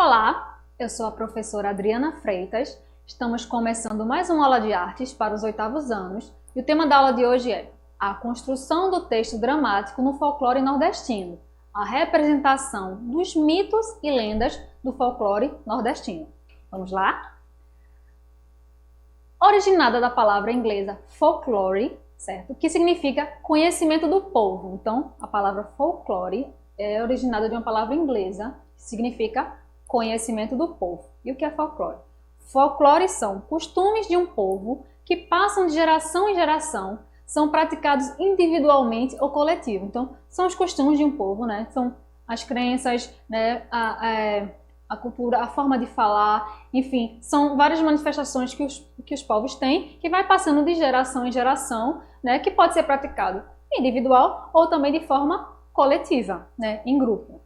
Olá, eu sou a professora Adriana Freitas. Estamos começando mais uma aula de artes para os 8º anos e o tema da aula de hoje é a construção do texto dramático no folclore nordestino, a representação dos mitos e lendas do folclore nordestino. Vamos lá? Originada da palavra inglesa folklore, certo? Que significa conhecimento do povo. Então, a palavra folklore é originada de uma palavra inglesa que significa conhecimento do povo. E o que é folclore? Folclore são costumes de um povo que passam de geração em geração, são praticados individualmente ou coletivo. Então, são os costumes de um povo, né? São as crenças, né? A cultura, a forma de falar, enfim, são várias manifestações que os povos têm, que vai passando de geração em geração, né? Que pode ser praticado individual ou também de forma coletiva, né? Em grupo.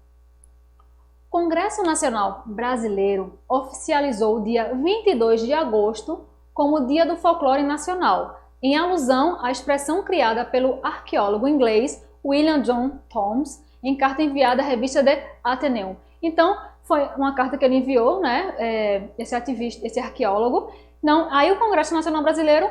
O Congresso Nacional Brasileiro oficializou o dia 22 de agosto como Dia do Folclore Nacional, em alusão à expressão criada pelo arqueólogo inglês William John Thoms em carta enviada à revista The Athenaeum. Então, foi uma carta que ele enviou, né, esse arqueólogo. Aí o Congresso Nacional Brasileiro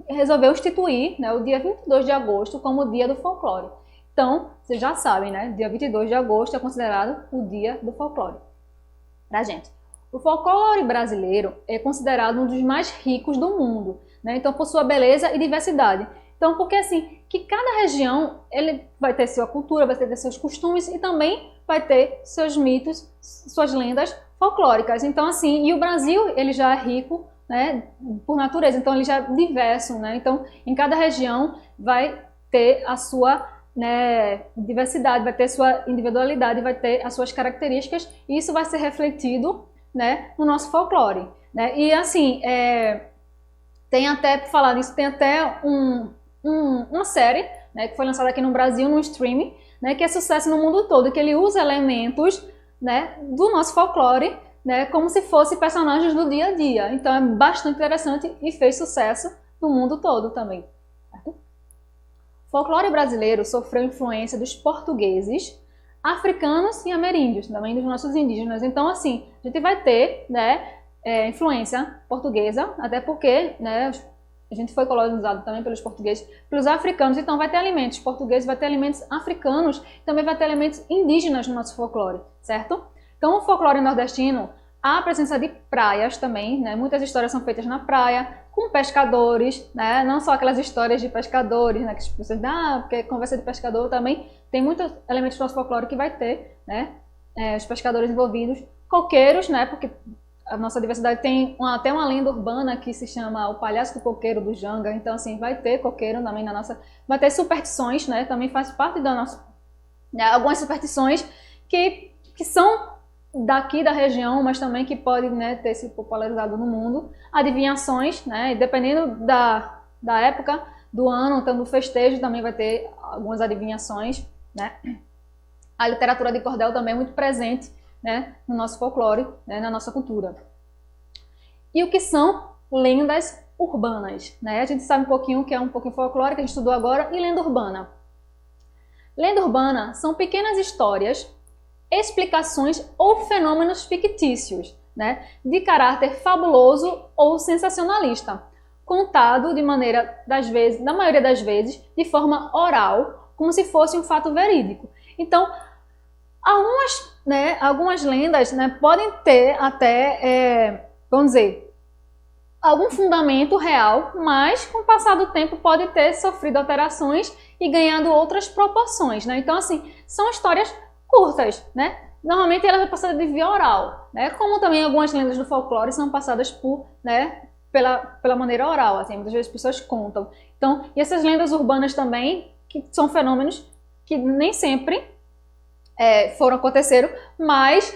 resolveu instituir, né, o dia 22 de agosto como o Dia do Folclore. Então, vocês já sabem, né? Dia 22 de agosto é considerado o Dia do Folclore pra gente. O folclore brasileiro é considerado um dos mais ricos do mundo, né? Então, por sua beleza e diversidade. Então, porque assim, que cada região ele vai ter sua cultura, vai ter seus costumes e também vai ter seus mitos, suas lendas folclóricas. Então, assim, e o Brasil, ele já é rico, né, por natureza, então ele já é diverso, né? Então, em cada região vai ter a sua, né, diversidade, vai ter sua individualidade, vai ter as suas características e isso vai ser refletido, né, no nosso folclore, né? E assim, tem até, por falar nisso, tem até uma série, né, que foi lançada aqui no Brasil, no streaming, né, que é sucesso no mundo todo, que ele usa elementos, né, do nosso folclore, né, como se fossem personagens do dia a dia. Então é bastante interessante e fez sucesso no mundo todo também. Certo? O folclore brasileiro sofreu influência dos portugueses, africanos e ameríndios, também dos nossos indígenas. Então, assim, a gente vai ter, né, influência portuguesa, até porque, né, a gente foi colonizado também pelos portugueses, pelos africanos, então vai ter elementos portugueses, vai ter elementos africanos, também vai ter elementos indígenas no nosso folclore, certo? Então, o folclore nordestino, há a presença de praias também, né? Muitas histórias são feitas na praia, com pescadores, né? Não só aquelas histórias de pescadores, né? Que as pessoas dizem, porque conversa de pescador também, tem muitos elementos do nosso folclore que vai ter, né? Os pescadores envolvidos, coqueiros, né? Porque a nossa diversidade tem até uma lenda urbana que se chama o palhaço do coqueiro do Janga, então assim, vai ter coqueiro também na nossa, vai ter superstições, né, também faz parte da nossa, né, algumas superstições que são daqui da região, mas também que podem, né, ter se popularizado no mundo, adivinhações, né, e dependendo da época do ano, então do festejo também vai ter algumas adivinhações, né, a literatura de cordel também é muito presente, né, no nosso folclore, né, na nossa cultura. E o que são lendas urbanas? Né? A gente sabe um pouquinho o que é um pouquinho folclore, que a gente estudou agora, e lenda urbana. Lenda urbana são pequenas histórias, explicações ou fenômenos fictícios, né, de caráter fabuloso ou sensacionalista, contado de maneira, na maioria das vezes, de forma oral, como se fosse um fato verídico. Então, algumas lendas, né, podem ter até, vamos dizer, algum fundamento real, mas com o passar do tempo pode ter sofrido alterações e ganhando outras proporções, né? Então, assim, são histórias curtas, né? Normalmente elas são passadas de via oral, né? Como também algumas lendas do folclore são passadas pela maneira oral, assim, muitas vezes as pessoas contam. Então, e essas lendas urbanas também, que são fenômenos que nem sempre aconteceram, mas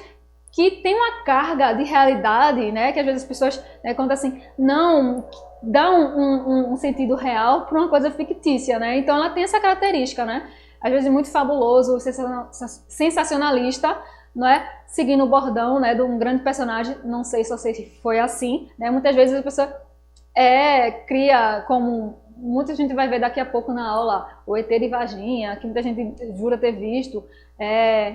que tem uma carga de realidade, né, que às vezes as pessoas, né, contam assim, não dá um sentido real para uma coisa fictícia, né? Então ela tem essa característica, né? Às vezes muito fabuloso, sensacionalista, não é? Seguindo o bordão, né, de um grande personagem, não sei se foi assim, né? Muitas vezes a pessoa cria como muita gente vai ver daqui a pouco na aula o ET de Varginha, que muita gente jura ter visto,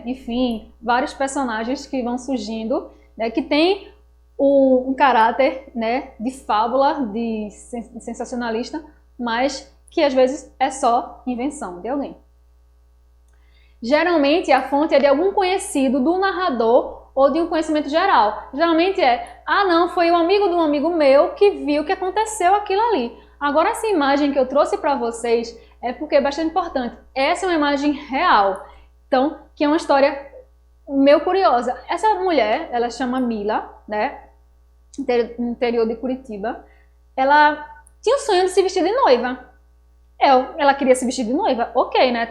enfim, vários personagens que vão surgindo, né, que tem um caráter, né, de fábula, de sensacionalista, mas que às vezes é só invenção de alguém. Geralmente a fonte é de algum conhecido do narrador ou de um conhecimento geral. Geralmente não, foi um amigo de um amigo meu que viu que aconteceu aquilo ali. Agora essa imagem que eu trouxe para vocês é porque é bastante importante. Essa é uma imagem real, então, que é uma história meio curiosa. Essa mulher, ela chama Mila, né, no interior de Curitiba. Ela tinha o sonho de se vestir de noiva. Ela queria se vestir de noiva, ok, né,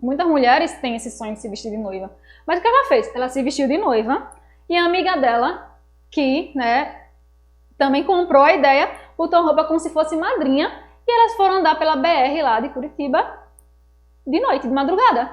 muitas mulheres têm esse sonho de se vestir de noiva. Mas o que ela fez? Ela se vestiu de noiva e a amiga dela, que, né, também comprou a ideia, botou roupa como se fosse madrinha e elas foram andar pela BR lá de Curitiba de noite, de madrugada.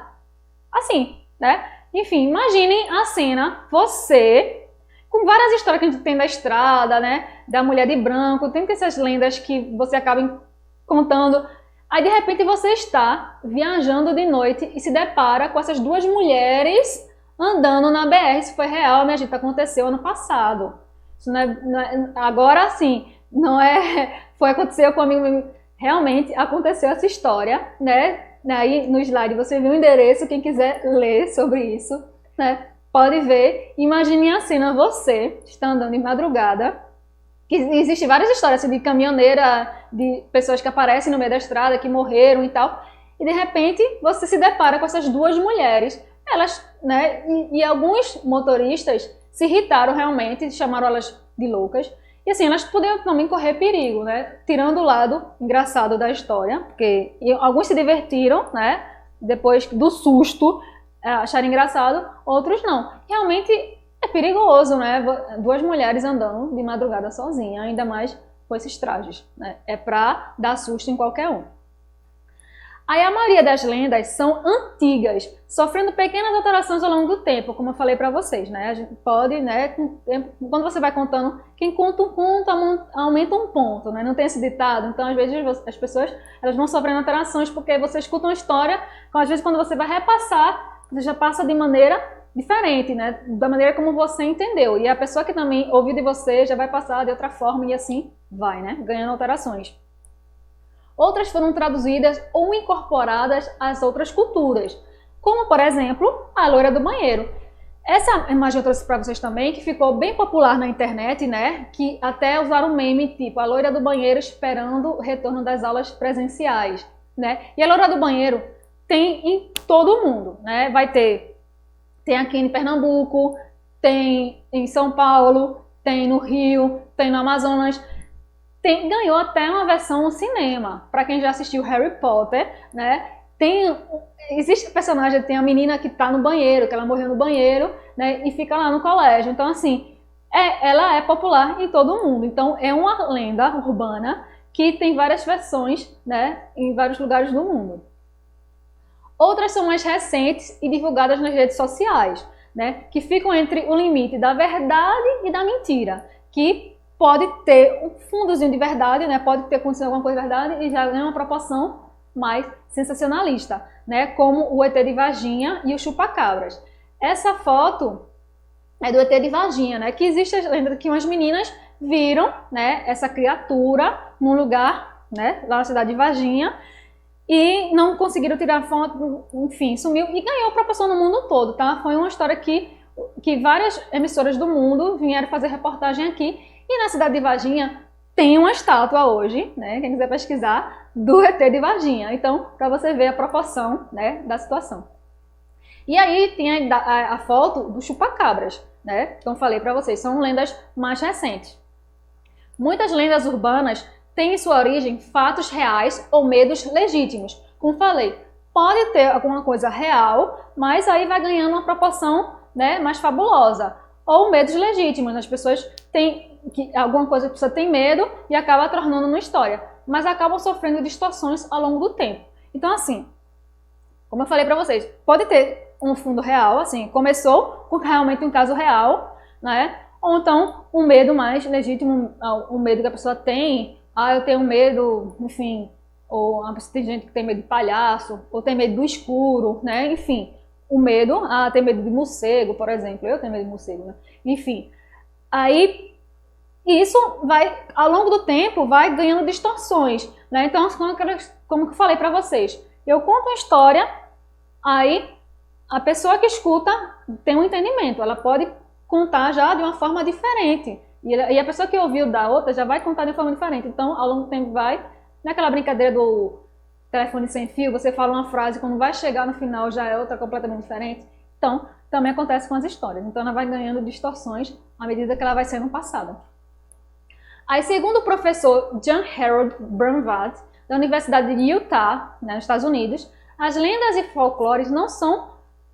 Assim, né? Enfim, imaginem a cena, você, com várias histórias que a gente tem da estrada, né, da mulher de branco, tem essas lendas que você acaba contando. Aí, de repente, você está viajando de noite e se depara com essas duas mulheres andando na BR. Isso foi real, minha gente, aconteceu ano passado. Isso agora sim, não é... aconteceu com um amigo meu. Realmente aconteceu essa história, né? Aí no slide você viu o endereço, quem quiser ler sobre isso, né? Pode ver. Imagine a cena, você está andando de madrugada. Existem várias histórias assim, de caminhoneira, de pessoas que aparecem no meio da estrada, que morreram e tal. E de repente você se depara com essas duas mulheres. Elas, né, e alguns motoristas se irritaram realmente, chamaram elas de loucas. E assim, elas podiam também correr perigo, né? Tirando o lado engraçado da história, porque alguns se divertiram, né? Depois do susto, acharam engraçado, outros não. Realmente é perigoso, né? Duas mulheres andando de madrugada sozinha, ainda mais com esses trajes, né? É pra dar susto em qualquer um. Aí a maioria das lendas são antigas, sofrendo pequenas alterações ao longo do tempo, como eu falei para vocês, né? A gente pode, né, quando você vai contando, quem conta um ponto aumenta um ponto, né? Não tem esse ditado, então às vezes as pessoas elas vão sofrendo alterações porque você escuta uma história, então, às vezes quando você vai repassar, você já passa de maneira diferente, né? Da maneira como você entendeu, e a pessoa que também ouviu de você já vai passar de outra forma e assim vai, né? Ganhando alterações. Outras foram traduzidas ou incorporadas às outras culturas, como, por exemplo, a loira do banheiro. Essa imagem eu trouxe para vocês também, que ficou bem popular na internet, né? Que até usaram um meme tipo a loira do banheiro esperando o retorno das aulas presenciais, né? E a loira do banheiro tem em todo o mundo, né? Tem aqui em Pernambuco, tem em São Paulo, tem no Rio, tem no Amazonas. Ganhou até uma versão no cinema, para quem já assistiu Harry Potter, né? Existe personagem, tem a menina que tá no banheiro, que ela morreu no banheiro, né? E fica lá no colégio. Então, assim, ela é popular em todo o mundo. Então, é uma lenda urbana que tem várias versões, né? Em vários lugares do mundo. Outras são mais recentes e divulgadas nas redes sociais, né? Que ficam entre o limite da verdade e da mentira, que pode ter um fundozinho de verdade, né? Pode ter acontecido alguma coisa de verdade e já ganha uma proporção mais sensacionalista, né? Como o ET de Varginha e o Chupacabras. Essa foto é do ET de Varginha, né? Que existe a lenda que umas meninas viram, né, essa criatura num lugar, né, lá na cidade de Varginha, e não conseguiram tirar foto, enfim, sumiu e ganhou proporção no mundo todo, tá? Foi uma história que várias emissoras do mundo vieram fazer reportagem aqui. E na cidade de Varginha tem uma estátua hoje, né? Quem quiser pesquisar, do ET de Varginha. Então, para você ver a proporção, né, da situação. E aí tem a foto do chupacabras, né? Então falei para vocês, são lendas mais recentes. Muitas lendas urbanas têm em sua origem fatos reais ou medos legítimos. Como falei, pode ter alguma coisa real, mas aí vai ganhando uma proporção, né, mais fabulosa. Ou medos legítimos, as pessoas têm alguma coisa que a pessoa tem medo e acaba tornando uma história, mas acabam sofrendo distorções ao longo do tempo. Então, assim, como eu falei para vocês, pode ter um fundo real, assim, começou com realmente um caso real, né? Ou então um medo mais legítimo, um medo que a pessoa tem, eu tenho medo, enfim, ou tem gente que tem medo de palhaço, ou tem medo do escuro, né? Enfim, o medo, tem medo de morcego, por exemplo, eu tenho medo de morcego, né? Enfim, Aí, isso vai, ao longo do tempo, vai ganhando distorções, né? Então, como eu falei para vocês, eu conto uma história, aí a pessoa que escuta tem um entendimento, ela pode contar já de uma forma diferente. E a pessoa que ouviu da outra já vai contar de uma forma diferente. Então, ao longo do tempo vai, naquela brincadeira do telefone sem fio, você fala uma frase, quando vai chegar no final já é outra completamente diferente. Então, também acontece com as histórias. Então, ela vai ganhando distorções à medida que ela vai sendo passada. Aí, segundo o professor John Harold Brunvad, da Universidade de Utah, nos Estados Unidos, as lendas e folclores não são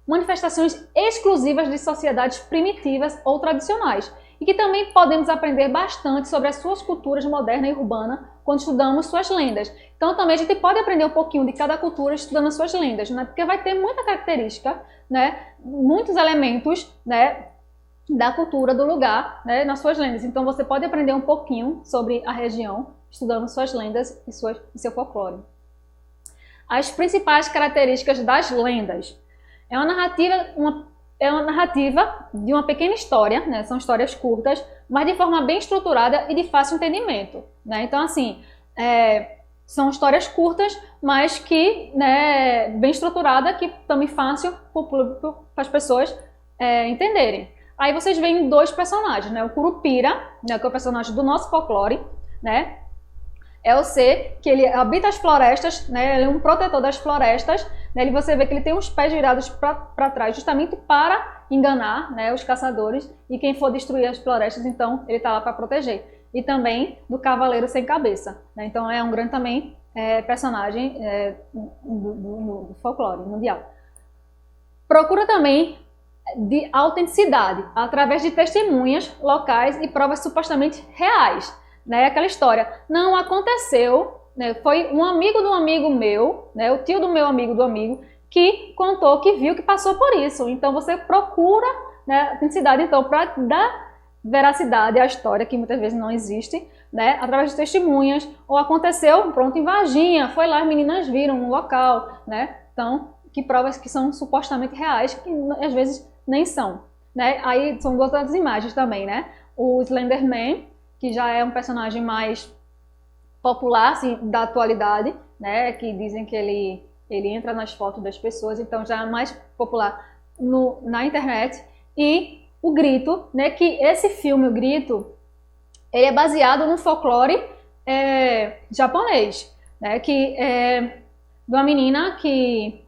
manifestações exclusivas de sociedades primitivas ou tradicionais, e que também podemos aprender bastante sobre as suas culturas moderna e urbana quando estudamos suas lendas. Então também a gente pode aprender um pouquinho de cada cultura estudando as suas lendas, né? Porque vai ter muita característica, né? Muitos elementos, né, da cultura do lugar, né, nas suas lendas. Então você pode aprender um pouquinho sobre a região estudando suas lendas e seu folclore. As principais características das lendas. É uma narrativa de uma pequena história, né? São histórias curtas, mas de forma bem estruturada e de fácil entendimento, né? Então, assim, são histórias curtas, mas que, né, bem estruturada, que também fácil para as pessoas entenderem. Aí vocês veem dois personagens, né? O Curupira, né, que é o personagem do nosso folclore, né? É o ser que ele habita as florestas, né? Ele é um protetor das florestas, né? E você vê que ele tem os pés virados para trás, justamente para enganar, né, os caçadores e quem for destruir as florestas, então ele está lá para proteger. E também do Cavaleiro Sem Cabeça, né? Então é um grande também personagem do folclore mundial. Procura também de autenticidade, através de testemunhas locais e provas supostamente reais. Né, aquela história, não aconteceu, né, foi um amigo do amigo meu, né, o tio do meu amigo do amigo, que contou, que viu, que passou por isso. Então você procura, né, autenticidade, então, para dar veracidade à história, que muitas vezes não existe, né, através de testemunhas, ou aconteceu, pronto, em Varginha, foi lá, as meninas viram no local, né, então, que provas que são supostamente reais, que às vezes nem são. Né? Aí são duas outras imagens também, né, o Slenderman, que já é um personagem mais popular, assim, da atualidade, né, que dizem que ele entra nas fotos das pessoas, então já é mais popular na internet. E o Grito, né, que esse filme, o Grito, ele é baseado no folclore japonês, né, que é de uma menina que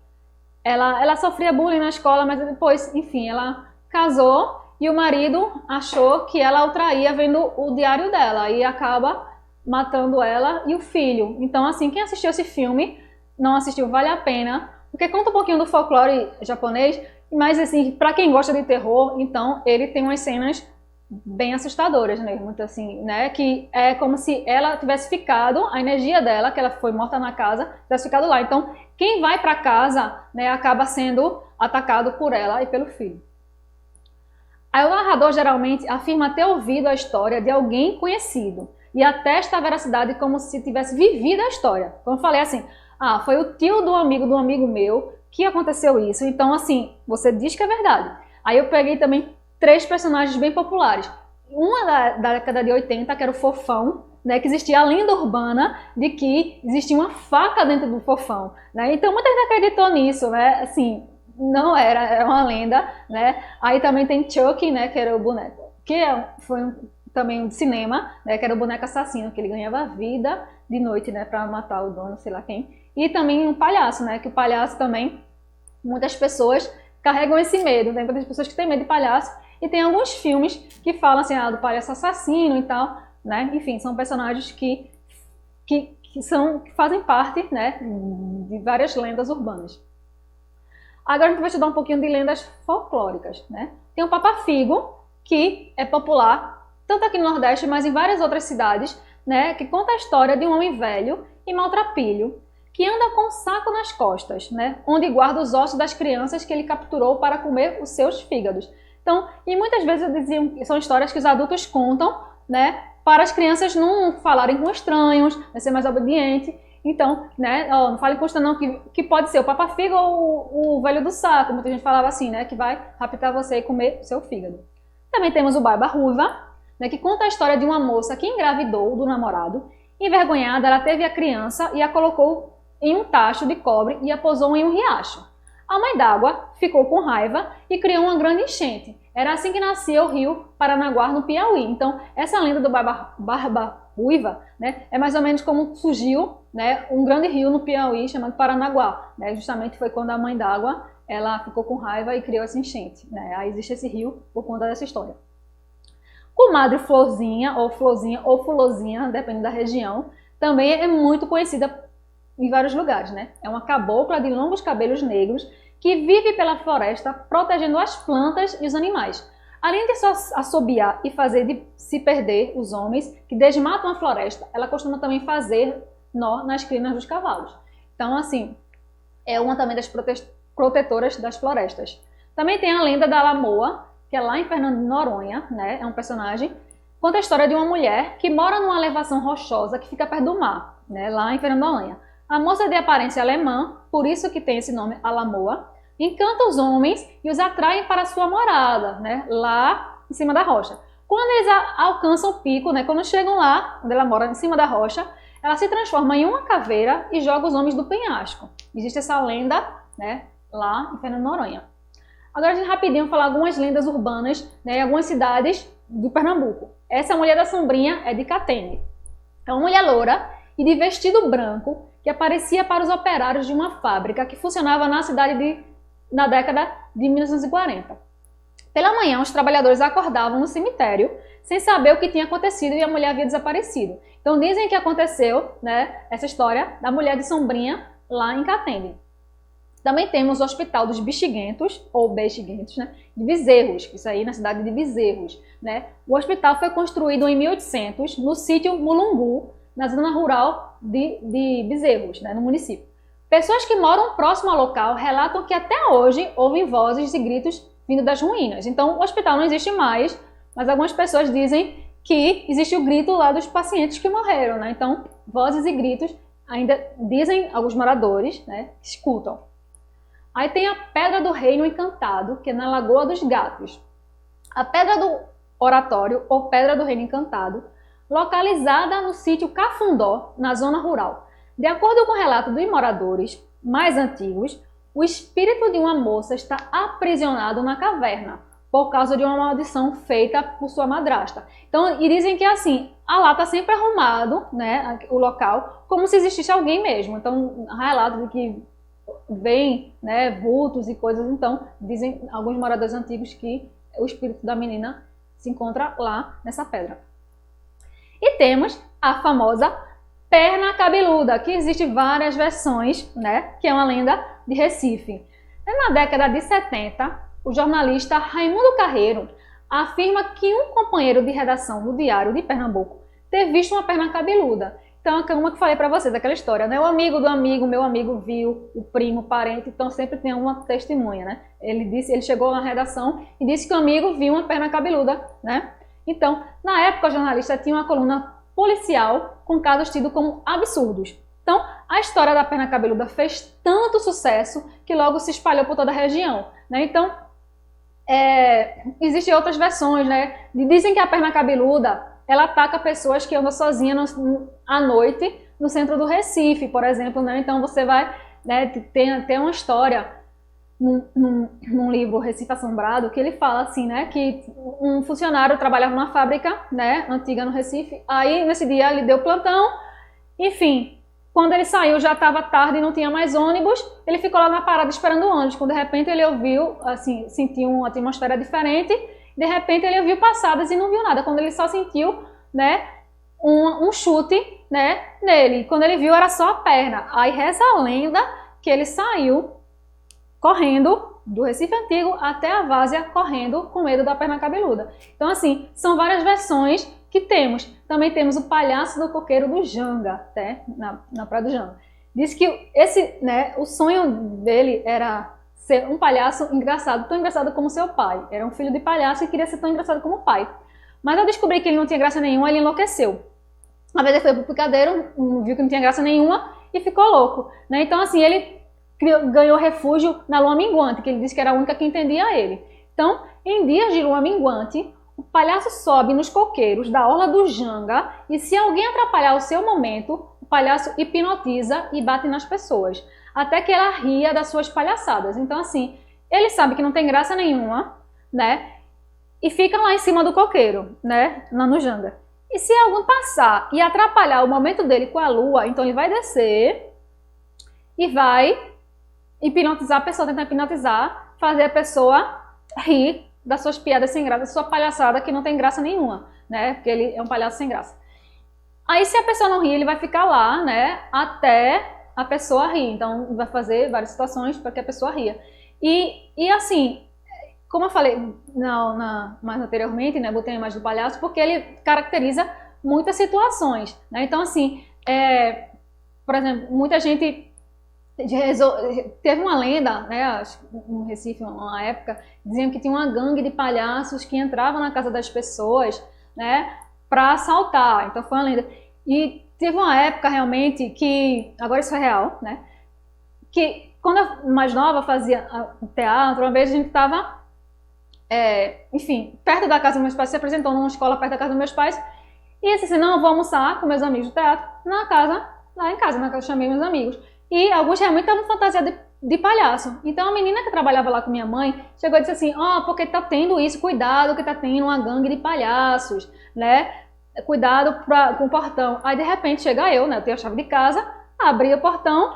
ela sofria bullying na escola, mas depois, enfim, ela casou. E o marido achou que ela o traía vendo o diário dela e acaba matando ela e o filho. Então, assim, quem assistiu esse filme, não assistiu, vale a pena, porque conta um pouquinho do folclore japonês, mas, assim, para quem gosta de terror, então, ele tem umas cenas bem assustadoras, né? Muito assim, né? Que é como se ela tivesse ficado, a energia dela, que ela foi morta na casa, tivesse ficado lá. Então, quem vai para casa, né, acaba sendo atacado por ela e pelo filho. Aí o narrador geralmente afirma ter ouvido a história de alguém conhecido e atesta a veracidade como se tivesse vivido a história. Como eu falei assim, foi o tio do amigo meu que aconteceu isso, então assim, você diz que é verdade. Aí eu peguei também 3 personagens bem populares. Uma da década de 80, que era o Fofão, né, que existia a lenda urbana de que existia uma faca dentro do Fofão. Né? Então muita gente acreditou nisso, né? Assim, não era uma lenda, né? Aí também tem Chucky, né, que era o boneco, que foi também um cinema, né, que era o boneco assassino, que ele ganhava vida de noite, né, para matar o dono, sei lá quem. E também um palhaço, né, que o palhaço também, muitas pessoas carregam esse medo, né? Tem pessoas que têm medo de palhaço, e tem alguns filmes que falam assim, do palhaço assassino e tal, né? Enfim, são personagens que fazem parte, né, de várias lendas urbanas. Agora a gente vai estudar um pouquinho de lendas folclóricas, né? Tem o Papa Figo, que é popular, tanto aqui no Nordeste, mas em várias outras cidades, né? Que conta a história de um homem velho e maltrapilho, que anda com um saco nas costas, né? Onde guarda os ossos das crianças que ele capturou para comer os seus fígados. Então, e muitas vezes são histórias que os adultos contam, né? Para as crianças não falarem com estranhos, né, ser mais obediente. Então, né, não fale com estranho não, que pode ser o Papa Figo ou o velho do saco, muita gente falava assim, né, que vai raptar você e comer seu fígado. Também temos o Barba Ruiva, né, que conta a história de uma moça que engravidou do namorado. Envergonhada, ela teve a criança e a colocou em um tacho de cobre e a pousou em um riacho. A mãe d'água ficou com raiva e criou uma grande enchente. Era assim que nascia o rio Paranaguá, no Piauí. Então, essa lenda do Barba Ruiva, né, é mais ou menos como surgiu, né, um grande rio no Piauí chamado Paranaguá. Né, justamente foi quando a mãe d'água ela ficou com raiva e criou essa enchente. Né, aí existe esse rio por conta dessa história. Comadre Florzinha, ou Fulozinha, depende da região, também é muito conhecida em vários lugares, né? É uma cabocla de longos cabelos negros que vive pela floresta protegendo as plantas e os animais. Além de só assobiar e fazer de se perder os homens que desmatam a floresta, ela costuma também fazer nó nas crinas dos cavalos. Então, assim, é uma também das protetoras das florestas. Também tem a lenda da Lamoa, que é lá em Fernando de Noronha, né? É um personagem. Conta a história de uma mulher que mora numa elevação rochosa que fica perto do mar, né? Lá em Fernando de Noronha. A moça é de aparência alemã, por isso que tem esse nome, Alamoa, encanta os homens e os atrai para sua morada, né, lá em cima da rocha. Quando eles alcançam o pico, né, quando chegam lá, onde ela mora, em cima da rocha, ela se transforma em uma caveira e joga os homens do penhasco. Existe essa lenda, né, lá em Fernando de Noronha. Agora a gente rapidinho falar algumas lendas urbanas, né, em algumas cidades do Pernambuco. Essa mulher da sombrinha é de Catene. É uma mulher loura e de vestido branco, que aparecia para os operários de uma fábrica que funcionava na cidade na década de 1940. Pela manhã, os trabalhadores acordavam no cemitério sem saber o que tinha acontecido e a mulher havia desaparecido. Então dizem que aconteceu, né, essa história da mulher de sombrinha lá em Catende. Também temos o Hospital dos Bexiguentos, ou Bexiguentos, né, de Bezerros, isso aí na cidade de Bezerros. Né? O hospital foi construído em 1800 no sítio Mulungu, na zona rural de Bezerros, né, no município. Pessoas que moram próximo ao local relatam que até hoje ouvem vozes e gritos vindo das ruínas. Então, o hospital não existe mais, mas algumas pessoas dizem que existe o grito lá dos pacientes que morreram. Né? Então, vozes e gritos ainda dizem alguns moradores, né, escutam. Aí tem a Pedra do Reino Encantado, que é na Lagoa dos Gatos. A Pedra do Oratório, ou Pedra do Reino Encantado, localizada no sítio Cafundó, na zona rural. De acordo com o relato dos moradores mais antigos, o espírito de uma moça está aprisionado na caverna, por causa de uma maldição feita por sua madrasta. Então, e dizem que assim, lá está sempre arrumado, né, o local, como se existisse alguém mesmo. Então, há relato de que vem, né, vultos e coisas. Então, dizem alguns moradores antigos que o espírito da menina se encontra lá nessa pedra. E temos a famosa perna cabeluda, que existe várias versões, né, que é uma lenda de Recife. Na década de 70, o jornalista Raimundo Carreiro afirma que um companheiro de redação do Diário de Pernambuco ter visto uma perna cabeluda. Então, é uma que falei para vocês, aquela história, né? O amigo do amigo, meu amigo viu, o primo, o parente, então sempre tem uma testemunha, né? Ele chegou na redação e disse que o amigo viu uma perna cabeluda, né? Então, na época, o jornalista tinha uma coluna policial com casos tidos como absurdos. Então, a história da perna cabeluda fez tanto sucesso que logo se espalhou por toda a região, né? Então, existem outras versões, né? Dizem que a perna cabeluda ela ataca pessoas que andam sozinhas à noite no centro do Recife, por exemplo. Né? Então, você vai, né, tem uma história num livro Recife Assombrado, que ele fala assim, né, que um funcionário trabalhava numa fábrica, né, antiga no Recife, aí nesse dia ele deu plantão, enfim, quando ele saiu já estava tarde e não tinha mais ônibus, ele ficou lá na parada esperando o ônibus, quando de repente ele ouviu, assim, sentiu uma atmosfera diferente, de repente ele ouviu passadas e não viu nada, quando ele só sentiu, né, um chute, né, nele, quando ele viu era só a perna, aí reza a lenda que ele saiu correndo do Recife Antigo até a Várzea, correndo com medo da perna cabeluda. Então, assim, são várias versões que temos. Também temos o palhaço do coqueiro do Janga, né, na Praia do Janga. Diz que né, o sonho dele era ser um palhaço engraçado, tão engraçado como seu pai. Era um filho de palhaço e queria ser tão engraçado como o pai. Mas ao descobrir que ele não tinha graça nenhuma, ele enlouqueceu. Uma vez ele foi pro picadeiro, viu que não tinha graça nenhuma e ficou louco. Né? Então, assim, ele ganhou refúgio na lua minguante, que ele disse que era a única que entendia ele. Então, em dias de lua minguante, o palhaço sobe nos coqueiros da orla do Janga e se alguém atrapalhar o seu momento, o palhaço hipnotiza e bate nas pessoas, até que ela ria das suas palhaçadas. Então, assim, ele sabe que não tem graça nenhuma, né? E fica lá em cima do coqueiro, né? Lá no Janga. E se alguém passar e atrapalhar o momento dele com a lua, então ele vai descer e vai hipnotizar a pessoa, tentar hipnotizar, fazer a pessoa rir das suas piadas sem graça, da sua palhaçada que não tem graça nenhuma, né? Porque ele é um palhaço sem graça. Aí se a pessoa não rir, ele vai ficar lá, né? Até a pessoa rir. Então vai fazer várias situações para que a pessoa ria. E assim, como eu falei mais anteriormente, né? Botei a imagem do palhaço porque ele caracteriza muitas situações, né? Então assim, por exemplo, muita gente teve uma lenda, né, no Recife, uma época, diziam que tinha uma gangue de palhaços que entravam na casa das pessoas, né, para assaltar. Então foi uma lenda. E teve uma época realmente que, agora isso é real, né, que quando eu mais nova fazia teatro, uma vez a gente estava, enfim, perto da casa dos meus pais, se apresentou numa escola perto da casa dos meus pais, e disse assim, não, eu vou almoçar com meus amigos do teatro lá em casa, eu chamei meus amigos. E alguns realmente estavam fantasiados de palhaço. Então a menina que trabalhava lá com minha mãe chegou e disse assim, porque tá tendo isso, cuidado que tá tendo uma gangue de palhaços, né? Cuidado com o portão. Aí de repente chega eu, né? Eu tenho a chave de casa, abri o portão,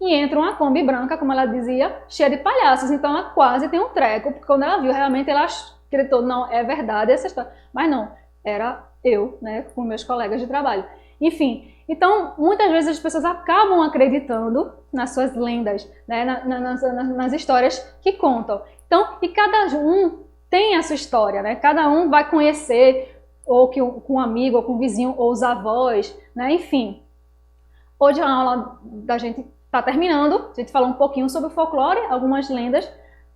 e entra uma Kombi branca, como ela dizia, cheia de palhaços. Então ela quase tem um treco, porque quando ela viu, realmente ela acreditou, não, é verdade essa história. Mas não, era eu, né? Com meus colegas de trabalho. Enfim, então muitas vezes as pessoas acabam acreditando nas suas lendas, né, nas histórias que contam. Então, e cada um tem a sua história, né? Cada um vai conhecer, ou com um amigo, ou com um vizinho, ou os avós, né? Enfim. Hoje a aula da gente está terminando, a gente falou um pouquinho sobre o folclore, algumas lendas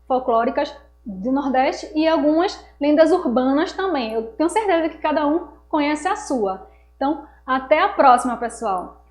folclóricas do Nordeste e algumas lendas urbanas também. Eu tenho certeza que cada um conhece a sua. Então, até a próxima, pessoal!